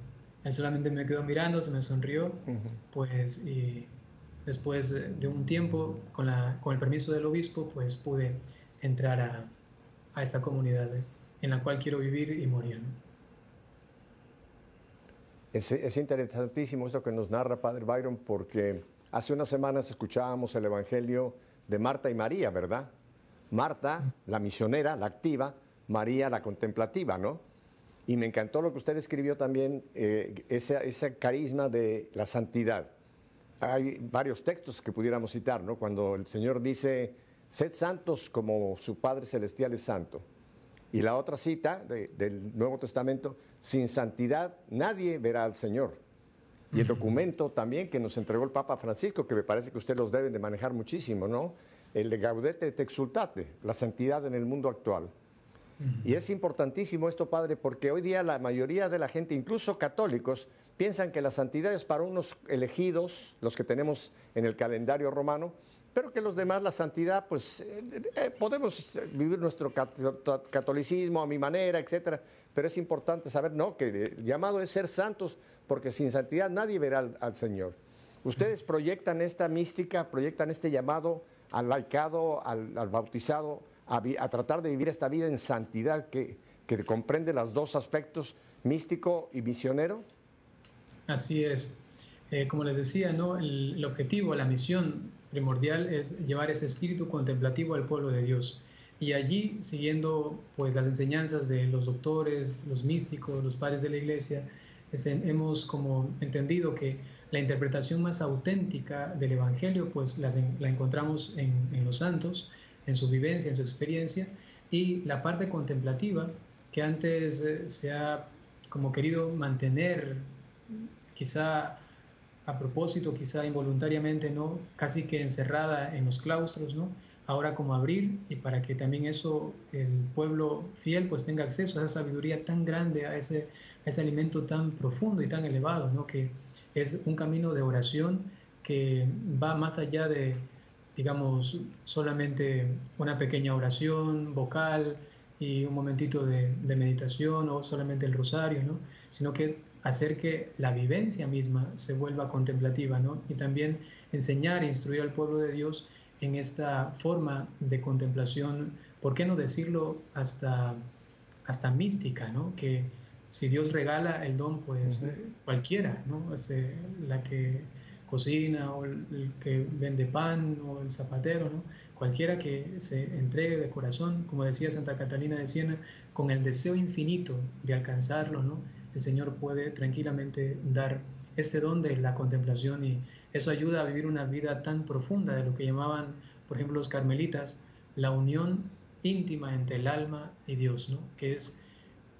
[SPEAKER 2] Él solamente me quedó mirando, se me sonrió, pues, y después de un tiempo, con el permiso del obispo, pues pude entrar a esta comunidad en la cual quiero vivir y morir, ¿no?
[SPEAKER 1] Es interesantísimo esto que nos narra Padre Byron, porque hace unas semanas escuchábamos el Evangelio de Marta y María, ¿verdad? Marta, la misionera, la activa, María, la contemplativa, ¿no? Y me encantó lo que usted escribió también, ese carisma de la santidad. Hay varios textos que pudiéramos citar, ¿no? Cuando el Señor dice, sed santos como su Padre Celestial es santo. Y la otra cita del Nuevo Testamento, sin santidad nadie verá al Señor. Y el documento también que nos entregó el Papa Francisco, que me parece que ustedes los deben de manejar muchísimo, ¿no? El de Gaudete et Exsultate, la santidad en el mundo actual. Y es importantísimo esto, Padre, porque hoy día la mayoría de la gente, incluso católicos, piensan que la santidad es para unos elegidos, los que tenemos en el calendario romano, pero que los demás, la santidad, pues podemos vivir nuestro catolicismo a mi manera, etcétera, pero es importante saber, no, que el llamado es ser santos, porque sin santidad nadie verá al Señor. Ustedes proyectan esta mística, proyectan este llamado al laicado, al bautizado, a tratar de vivir esta vida en santidad que comprende los dos aspectos, místico y misionero.
[SPEAKER 2] Así es. Como les decía, ¿no? El objetivo, la misión primordial es llevar ese espíritu contemplativo al pueblo de Dios. Y allí, siguiendo pues las enseñanzas de los doctores, los místicos, los padres de la Iglesia, hemos como entendido que la interpretación más auténtica del Evangelio pues la encontramos en los santos, en su vivencia, en su experiencia, y la parte contemplativa que antes se ha como querido mantener, quizá a propósito, quizá involuntariamente, ¿no? Casi que encerrada en los claustros, ¿no? Ahora como abrir y para que también eso, el pueblo fiel, pues tenga acceso a esa sabiduría tan grande, a ese alimento tan profundo y tan elevado, ¿no? Que es un camino de oración que va más allá de, digamos, solamente una pequeña oración vocal y un momentito de meditación o solamente el rosario, ¿no? Sino que hacer que la vivencia misma se vuelva contemplativa, ¿no? Y también enseñar e instruir al pueblo de Dios en esta forma de contemplación, ¿por qué no decirlo hasta mística, ¿no? Que si Dios regala el don, pues cualquiera, ¿no? La que cocina o el que vende pan o el zapatero, ¿no? Cualquiera que se entregue de corazón, como decía Santa Catalina de Siena, con el deseo infinito de alcanzarlo, ¿no? El Señor puede tranquilamente dar este don de la contemplación y eso ayuda a vivir una vida tan profunda de lo que llamaban, por ejemplo, los carmelitas, la unión íntima entre el alma y Dios, ¿no? Que es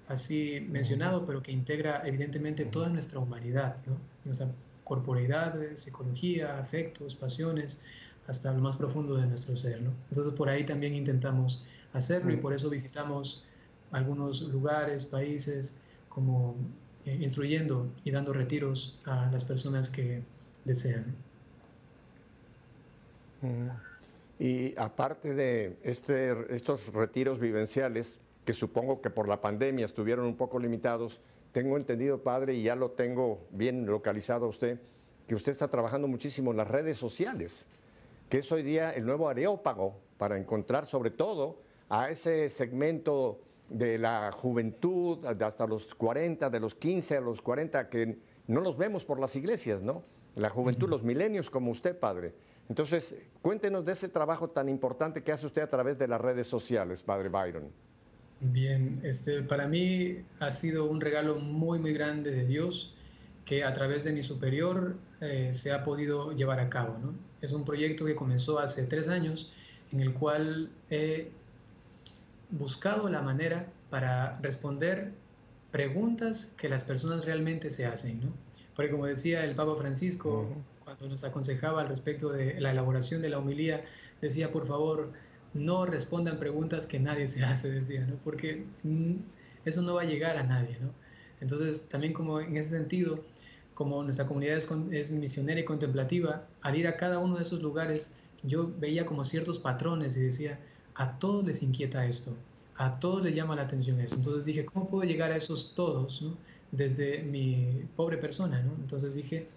[SPEAKER 2] así mencionado, pero que integra evidentemente toda nuestra humanidad, ¿no? Nuestra corporeidad, psicología, afectos, pasiones, hasta lo más profundo de nuestro ser, ¿no? Entonces por ahí también intentamos hacerlo y por eso visitamos algunos lugares, países como instruyendo y dando retiros a las personas que desean.
[SPEAKER 1] Y aparte de estos retiros vivenciales, que supongo que por la pandemia estuvieron un poco limitados, tengo entendido, padre, y ya lo tengo bien localizado a usted, que usted está trabajando muchísimo en las redes sociales, que es hoy día el nuevo areópago para encontrar sobre todo a ese segmento de la juventud, hasta los 40, de los 15 a los 40, que no los vemos por las iglesias, ¿no? La juventud, los milenios como usted, padre. Entonces, cuéntenos de ese trabajo tan importante que hace usted a través de las redes sociales, padre Byron.
[SPEAKER 2] Bien, para mí ha sido un regalo muy, muy grande de Dios que a través de mi superior se ha podido llevar a cabo, ¿no? Es un proyecto que comenzó hace 3 años en el cual he buscado la manera para responder preguntas que las personas realmente se hacen, ¿no? Porque como decía el Papa Francisco, cuando nos aconsejaba al respecto de la elaboración de la homilía, decía, por favor, no respondan preguntas que nadie se hace, decía, ¿no? Porque eso no va a llegar a nadie, ¿no? Entonces, también como en ese sentido, como nuestra comunidad es misionera y contemplativa, al ir a cada uno de esos lugares, yo veía como ciertos patrones y decía, a todos les inquieta esto, a todos les llama la atención eso. Entonces dije, ¿cómo puedo llegar a esos todos, ¿no? Desde mi pobre persona, ¿no? Entonces dije,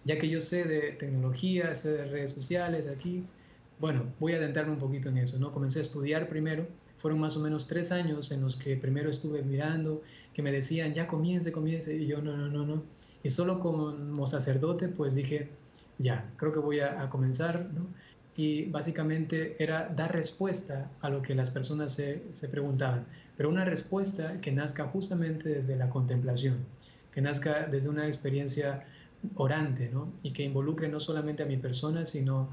[SPEAKER 2] ya que yo sé de tecnología, sé de redes sociales aquí, bueno, voy a adentrarme un poquito en eso, ¿no? Comencé a estudiar primero, fueron más o menos 3 años en los que primero estuve mirando, que me decían, ya comience, comience, y yo, no, no, no, no. Y solo como sacerdote, pues dije, ya, creo que voy a comenzar, ¿no? Y básicamente era dar respuesta a lo que las personas se preguntaban, pero una respuesta que nazca justamente desde la contemplación, que nazca desde una experiencia orante, ¿no? Y que involucre no solamente a mi persona, sino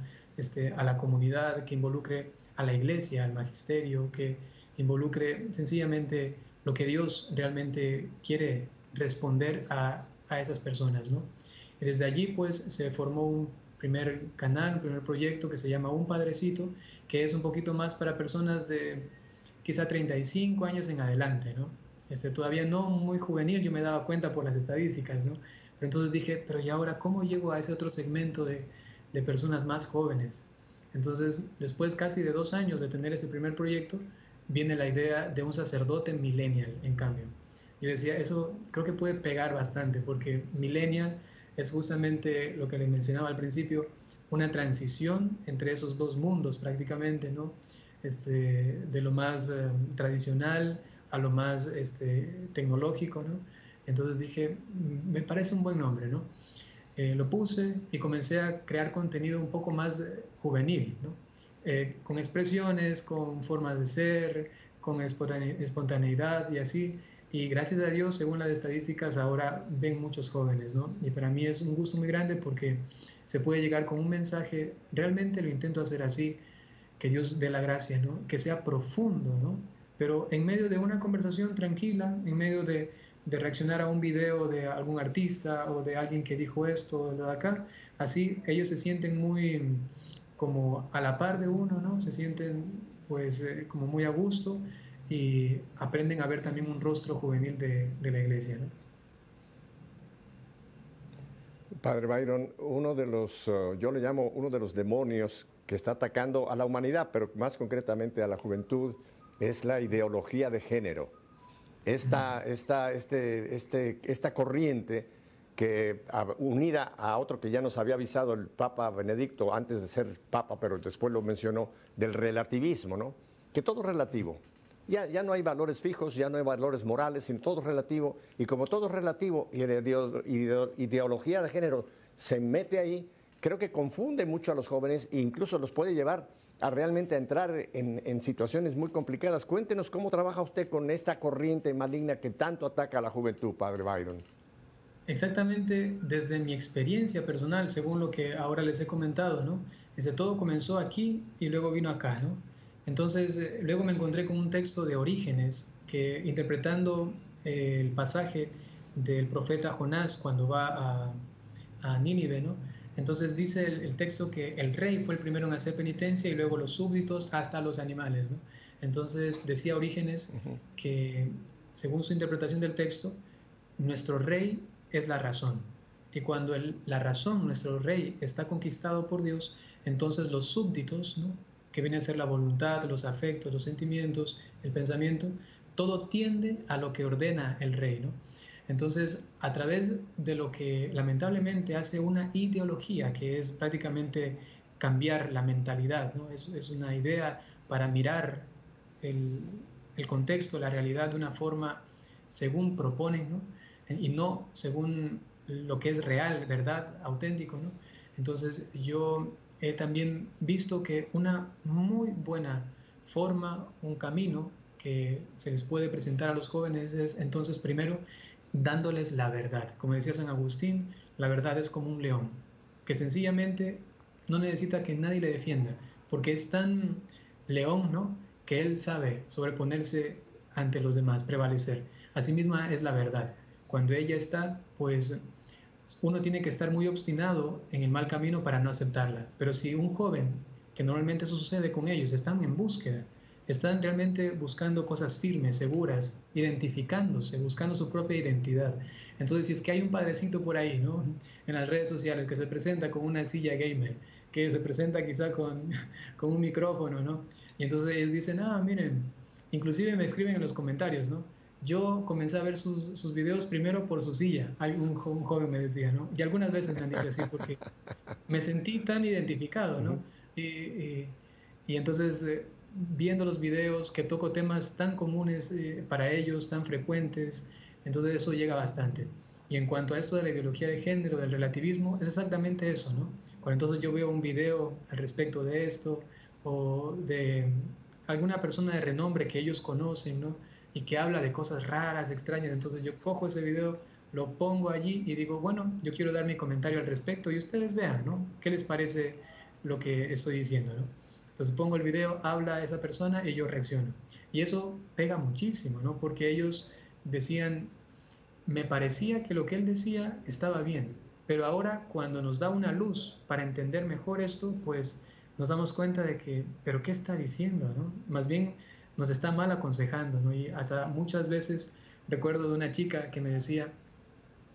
[SPEAKER 2] a la comunidad, que involucre a la iglesia, al magisterio, que involucre sencillamente lo que Dios realmente quiere responder a esas personas, ¿no? Y desde allí pues se formó un primer canal, un primer proyecto que se llama Un Padrecito, que es un poquito más para personas de quizá 35 años en adelante, ¿no? Todavía no muy juvenil, yo me daba cuenta por las estadísticas, ¿no? Pero entonces dije, pero ¿y ahora cómo llego a ese otro segmento de personas más jóvenes? Entonces, después casi de 2 años de tener ese primer proyecto, viene la idea de un sacerdote millennial, en cambio. Yo decía, eso creo que puede pegar bastante, porque millennial es justamente lo que le mencionaba al principio, una transición entre esos dos mundos prácticamente, ¿no? De lo más tradicional a lo más tecnológico, ¿no? Entonces dije, me parece un buen nombre, ¿no? Lo puse y comencé a crear contenido un poco más juvenil, ¿no? Con expresiones, con formas de ser, con espontaneidad y así. Y gracias a Dios, según las estadísticas, ahora ven muchos jóvenes, ¿no? Y para mí es un gusto muy grande porque se puede llegar con un mensaje, realmente lo intento hacer así, que Dios dé la gracia, ¿no? Que sea profundo, ¿no? Pero en medio de una conversación tranquila, en medio de reaccionar a un video de algún artista o de alguien que dijo esto o lo de acá, así ellos se sienten muy como a la par de uno, ¿no? Se sienten pues como muy a gusto y aprenden a ver también un rostro juvenil de la iglesia, ¿no?
[SPEAKER 1] Padre Byron, uno de los, yo le llamo uno de los demonios que está atacando a la humanidad, pero más concretamente a la juventud, es la ideología de género. Esta corriente que unida a otro que ya nos había avisado el Papa Benedicto antes de ser Papa, pero después lo mencionó, del relativismo, ¿no? Que todo es relativo. Ya no hay valores fijos, ya no hay valores morales, sino todo es relativo. Y como todo es relativo y la ideología de género se mete ahí, creo que confunde mucho a los jóvenes e incluso los puede llevar a realmente entrar en situaciones muy complicadas. Cuéntenos cómo trabaja usted con esta corriente maligna que tanto ataca a la juventud, Padre Byron.
[SPEAKER 2] Exactamente desde mi experiencia personal, según lo que ahora les he comentado, ¿no? Todo comenzó aquí y luego vino acá, ¿no? Entonces, luego me encontré con un texto de Orígenes que interpretando el pasaje del profeta Jonás cuando va a Nínive, ¿no? Entonces dice el texto que el rey fue el primero en hacer penitencia y luego los súbditos hasta los animales, ¿no? Entonces decía Orígenes que, según su interpretación del texto, nuestro rey es la razón. Y cuando la razón, nuestro rey, está conquistado por Dios, entonces los súbditos, ¿no?, que viene a ser la voluntad, los afectos, los sentimientos, el pensamiento, todo tiende a lo que ordena el rey, ¿no? Entonces, a través de lo que lamentablemente hace una ideología, que es prácticamente cambiar la mentalidad, ¿no? Es una idea para mirar el, el contexto, la realidad de una forma según proponen, ¿no?, y no según lo que es real, verdad, auténtico, ¿no? Entonces yo he también visto que una muy buena forma, un camino que se les puede presentar a los jóvenes es entonces primero dándoles la verdad. Como decía San Agustín, la verdad es como un león, que sencillamente no necesita que nadie le defienda, porque es tan león, ¿no?, que él sabe sobreponerse ante los demás, prevalecer. Asimismo es la verdad. Cuando ella está, pues uno tiene que estar muy obstinado en el mal camino para no aceptarla. Pero si un joven, que normalmente eso sucede con ellos, están en búsqueda, están realmente buscando cosas firmes, seguras, identificándose, buscando su propia identidad. Entonces, si es que hay un padrecito por ahí, ¿no?, en las redes sociales, que se presenta con una silla gamer, que se presenta quizá con un micrófono, ¿no? Y entonces ellos dicen, ah, miren, inclusive me escriben en los comentarios, ¿no? Yo comencé a ver sus videos primero por su silla, un joven me decía, ¿no? Y algunas veces me han dicho así porque me sentí tan identificado, ¿no? Y, y, y entonces, viendo los videos que toco temas tan comunes para ellos, tan frecuentes, entonces eso llega bastante. Y en cuanto a esto de la ideología de género, del relativismo, es exactamente eso, ¿no? Cuando entonces yo veo un video al respecto de esto, o de alguna persona de renombre que ellos conocen, ¿no?, y que habla de cosas raras, extrañas, entonces yo cojo ese video, lo pongo allí y digo, bueno, yo quiero dar mi comentario al respecto y ustedes vean, ¿no?, qué les parece lo que estoy diciendo, ¿no? Entonces pongo el video, habla esa persona y yo reacciono. Y eso pega muchísimo, ¿no? Porque ellos decían, me parecía que lo que él decía estaba bien, pero ahora cuando nos da una luz para entender mejor esto, pues nos damos cuenta de que, pero ¿qué está diciendo, no? Más bien nos está mal aconsejando, ¿no? Y hasta muchas veces recuerdo de una chica que me decía,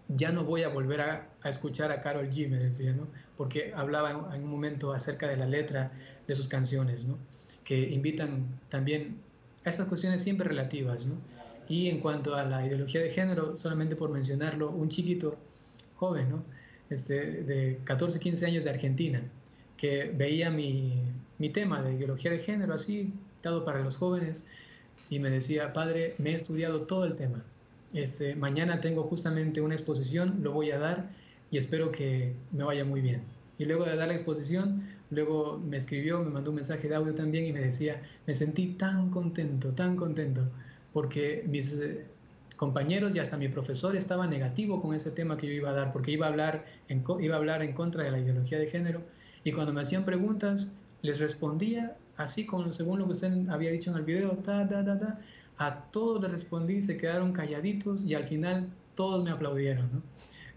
[SPEAKER 2] ya no voy a volver a escuchar a Karol G, me decía, ¿no? Porque hablaba en un momento acerca de la letra de sus canciones, ¿no?, que invitan también a estas cuestiones siempre relativas, ¿no? Y en cuanto a la ideología de género, solamente por mencionarlo, un chiquito joven, ¿no?, de 14, 15 años de Argentina, que veía mi tema de ideología de género así, dado para los jóvenes, y me decía, padre, me he estudiado todo el tema. Mañana tengo justamente una exposición, lo voy a dar y espero que me vaya muy bien. Y luego de dar la exposición, luego me escribió, me mandó un mensaje de audio también y me decía, me sentí tan contento, porque mis compañeros y hasta mi profesor estaba negativo con ese tema que yo iba a dar, porque iba a hablar en contra de la ideología de género, y cuando me hacían preguntas, les respondía así, según lo que usted había dicho en el video, a todos les respondí, se quedaron calladitos y al final todos me aplaudieron, ¿no?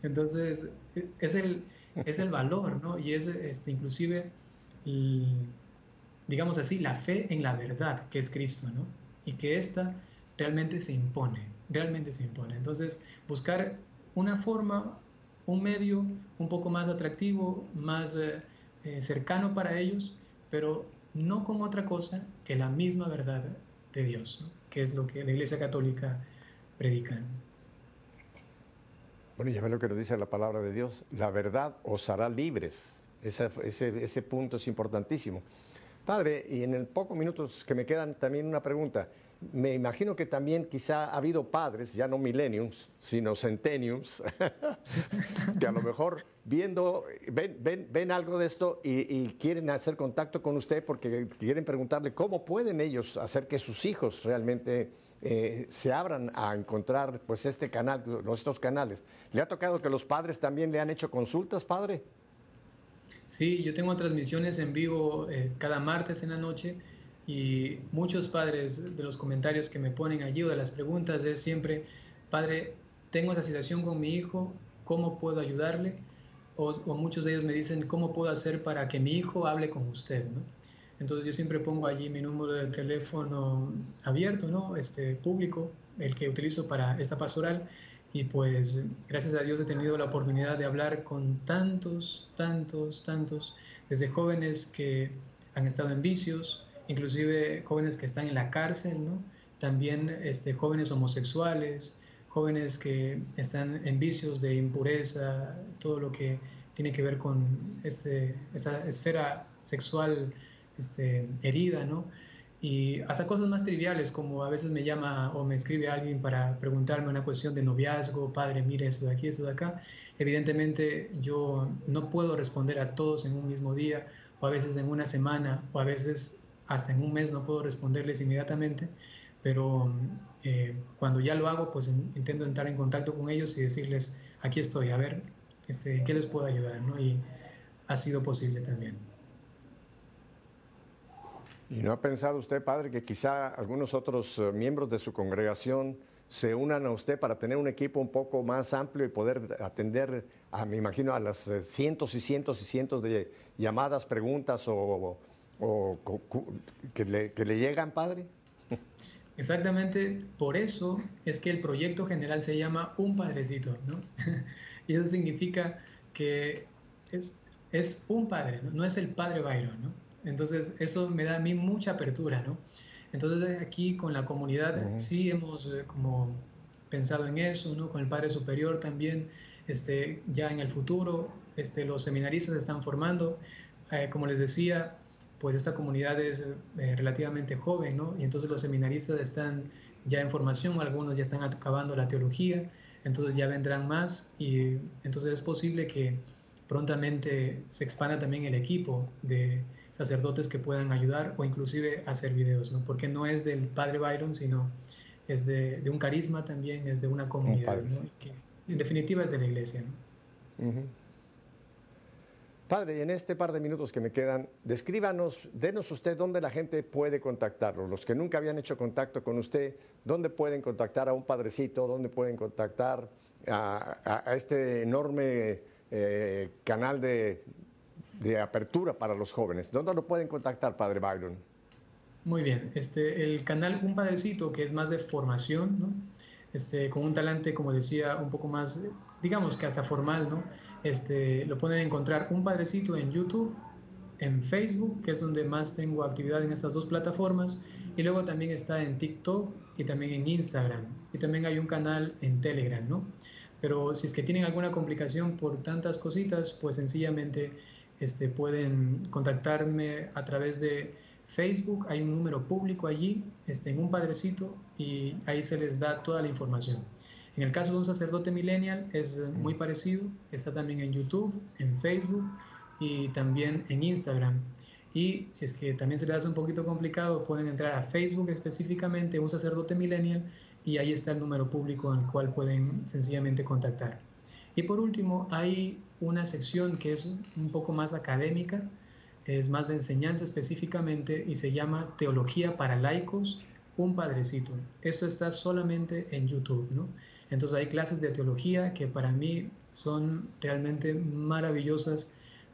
[SPEAKER 2] Entonces, es el valor, ¿no? Y es inclusive, digamos así, la fe en la verdad que es Cristo, ¿no? Y que esta realmente se impone, realmente se impone. Entonces, buscar una forma, un medio un poco más atractivo, más cercano para ellos, pero no con otra cosa que la misma verdad de Dios, ¿no?, que es lo que la Iglesia Católica predica.
[SPEAKER 1] Bueno, ya ve lo que nos dice la palabra de Dios, la verdad os hará libres. Ese punto es importantísimo. Padre, y en el pocos minutos que me quedan, también una pregunta. Me imagino que también quizá ha habido padres, ya no millenniums, sino centenniums, que a lo mejor ven algo de esto y quieren hacer contacto con usted porque quieren preguntarle cómo pueden ellos hacer que sus hijos realmente se abran a encontrar pues este canal, estos canales. ¿Le ha tocado que los padres también le han hecho consultas, padre?
[SPEAKER 2] Sí, yo tengo transmisiones en vivo cada martes en la noche, y muchos padres, de los comentarios que me ponen allí o de las preguntas, es siempre, padre, tengo esta situación con mi hijo, ¿cómo puedo ayudarle? O muchos de ellos me dicen, ¿cómo puedo hacer para que mi hijo hable con usted, ¿no? Entonces yo siempre pongo allí mi número de teléfono abierto, ¿no?, público, el que utilizo para esta pastoral, y pues gracias a Dios he tenido la oportunidad de hablar con tantos, desde jóvenes que han estado en vicios, inclusive jóvenes que están en la cárcel, ¿no? También jóvenes homosexuales, jóvenes que están en vicios de impureza, todo lo que tiene que ver con esa esfera sexual herida, ¿no? Y hasta cosas más triviales, como a veces me llama o me escribe alguien para preguntarme una cuestión de noviazgo, padre, mire esto de aquí, esto de acá. Evidentemente yo no puedo responder a todos en un mismo día, o a veces en una semana, o a veces hasta en un mes no puedo responderles inmediatamente, pero cuando ya lo hago, pues intento entrar en contacto con ellos y decirles, aquí estoy, a ver, ¿qué les puedo ayudar? ¿No? Y ha sido posible también.
[SPEAKER 1] ¿Y no ha pensado usted, padre, que quizá algunos otros miembros de su congregación se unan a usted para tener un equipo un poco más amplio y poder atender, me imagino, a las cientos y cientos y cientos de llamadas, preguntas que le llegan, padre?
[SPEAKER 2] Exactamente, por eso es que el proyecto general se llama Un Padrecito, ¿no? Y eso significa que es un padre, ¿no? No es el padre Byron, ¿no? Entonces, eso me da a mí mucha apertura, ¿no? Entonces, aquí con la comunidad sí hemos como pensado en eso, ¿no? Con el Padre Superior también, ya en el futuro, los seminaristas se están formando. Como les decía, pues esta comunidad es relativamente joven, ¿no? Y entonces los seminaristas están ya en formación, algunos ya están acabando la teología, entonces ya vendrán más y entonces es posible que prontamente se expanda también el equipo de sacerdotes que puedan ayudar o inclusive hacer videos, ¿no? Porque no es del padre Byron, sino es de un carisma también, es de una
[SPEAKER 1] Un
[SPEAKER 2] comunidad,
[SPEAKER 1] padre,
[SPEAKER 2] ¿no?
[SPEAKER 1] sí.
[SPEAKER 2] Y que en definitiva es de la iglesia, ¿no?
[SPEAKER 1] Padre, y en este par de minutos que me quedan, denos usted dónde la gente puede contactarlo. Los que nunca habían hecho contacto con usted, ¿dónde pueden contactar a un padrecito? ¿Dónde pueden contactar a este enorme canal de apertura para los jóvenes? ¿Dónde lo pueden contactar, Padre Byron?
[SPEAKER 2] Muy bien, el canal Un Padrecito, que es más de formación, ¿no? Con un talante, como decía, un poco más, digamos que hasta formal, ¿no? Lo pueden encontrar Un Padrecito en YouTube, en Facebook, que es donde más tengo actividad en estas dos plataformas, y luego también está en TikTok y también en Instagram, y también hay un canal en Telegram, ¿no? Pero si es que tienen alguna complicación por tantas cositas, pues sencillamente pueden contactarme a través de Facebook, hay un número público allí, en un padrecito, y ahí se les da toda la información. En el caso de un sacerdote millennial es muy parecido, está también en YouTube, en Facebook y también en Instagram. Y si es que también se les hace un poquito complicado, pueden entrar a Facebook específicamente, un sacerdote millennial, y ahí está el número público en el cual pueden sencillamente contactar. Y por último, hay una sección que es un poco más académica, es más de enseñanza específicamente y se llama Teología para Laicos, un Padrecito. Esto está solamente en YouTube, ¿no? Entonces hay clases de teología que para mí son realmente maravillosas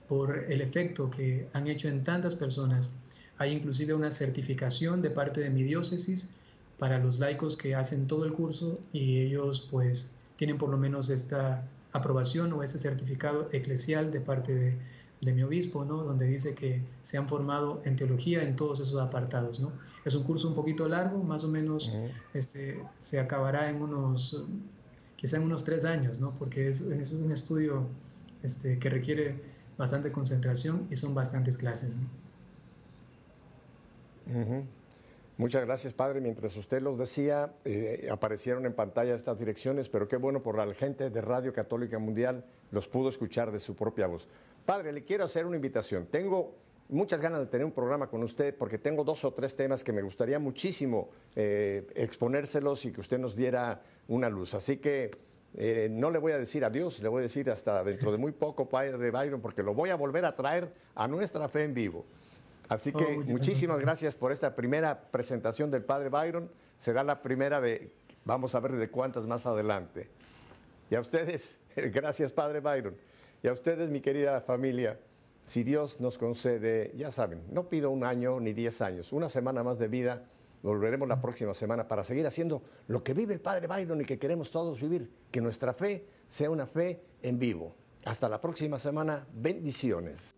[SPEAKER 2] por el efecto que han hecho en tantas personas. Hay inclusive una certificación de parte de mi diócesis para los laicos que hacen todo el curso y ellos pues tienen por lo menos esta aprobación o este certificado eclesial de parte de mi obispo, ¿no? Donde dice que se han formado en teología en todos esos apartados, ¿no? Es un curso un poquito largo, más o menos se acabará en quizá en unos 3 años, ¿no? Porque es un estudio que requiere bastante concentración y son bastantes clases, ¿no?
[SPEAKER 1] Muchas gracias, Padre. Mientras usted los decía, aparecieron en pantalla estas direcciones, pero qué bueno por la gente de Radio Católica Mundial los pudo escuchar de su propia voz. Padre, le quiero hacer una invitación. Tengo muchas ganas de tener un programa con usted porque tengo 2 o 3 temas que me gustaría muchísimo exponérselos y que usted nos diera una luz. Así que no le voy a decir adiós, le voy a decir hasta dentro de muy poco, Padre Byron, porque lo voy a volver a traer a Nuestra Fe en Vivo. Así que muchísimas gracias por esta primera presentación del Padre Byron. Será la primera vamos a ver de cuántas más adelante. Y a ustedes, gracias Padre Byron. Y a ustedes, mi querida familia, si Dios nos concede, ya saben, no pido 1 año ni 10 años, una semana más de vida, Volveremos la próxima semana para seguir haciendo lo que vive el Padre Byron y que queremos todos vivir, que nuestra fe sea una fe en vivo. Hasta la próxima semana. Bendiciones.